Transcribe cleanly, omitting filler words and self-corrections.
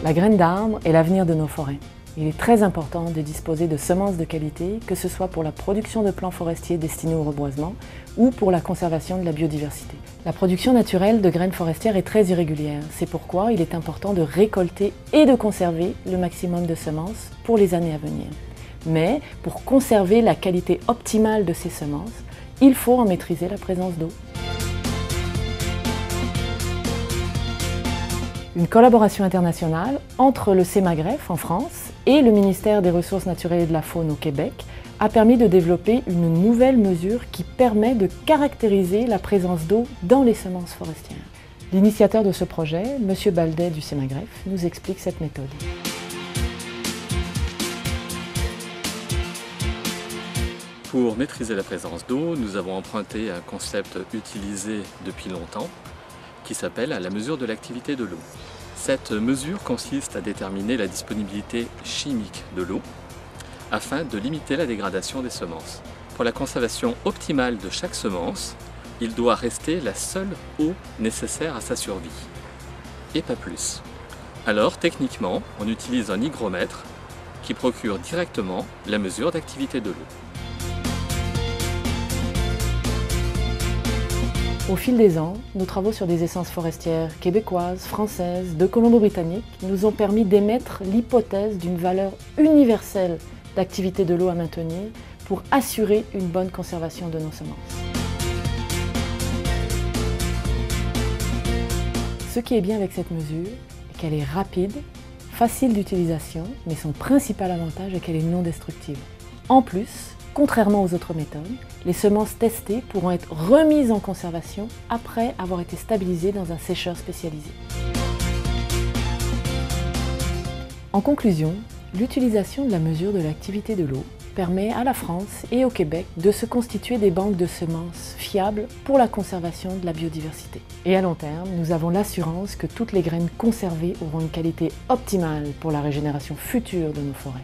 La graine d'arbre est l'avenir de nos forêts. Il est très important de disposer de semences de qualité, que ce soit pour la production de plants forestiers destinés au reboisement ou pour la conservation de la biodiversité. La production naturelle de graines forestières est très irrégulière. C'est pourquoi il est important de récolter et de conserver le maximum de semences pour les années à venir. Mais pour conserver la qualité optimale de ces semences, il faut en maîtriser la présence d'eau. Une collaboration internationale entre le CEMAGREF en France et le ministère des Ressources naturelles et de la Faune au Québec a permis de développer une nouvelle mesure qui permet de caractériser la présence d'eau dans les semences forestières. L'initiateur de ce projet, M. Baldet du CEMAGREF, nous explique cette méthode. Pour maîtriser la présence d'eau, nous avons emprunté un concept utilisé depuis longtemps qui s'appelle la mesure de l'activité de l'eau. Cette mesure consiste à déterminer la disponibilité chimique de l'eau afin de limiter la dégradation des semences. Pour la conservation optimale de chaque semence, il doit rester la seule eau nécessaire à sa survie, et pas plus. Alors, techniquement, on utilise un hygromètre qui procure directement la mesure d'activité de l'eau. Au fil des ans, nos travaux sur des essences forestières québécoises, françaises, de Colombie-Britannique nous ont permis d'émettre l'hypothèse d'une valeur universelle d'activité de l'eau à maintenir pour assurer une bonne conservation de nos semences. Ce qui est bien avec cette mesure est qu'elle est rapide, facile d'utilisation, mais son principal avantage est qu'elle est non destructive. En plus, contrairement aux autres méthodes, les semences testées pourront être remises en conservation après avoir été stabilisées dans un sécheur spécialisé. En conclusion, l'utilisation de la mesure de l'activité de l'eau permet à la France et au Québec de se constituer des banques de semences fiables pour la conservation de la biodiversité. Et à long terme, nous avons l'assurance que toutes les graines conservées auront une qualité optimale pour la régénération future de nos forêts.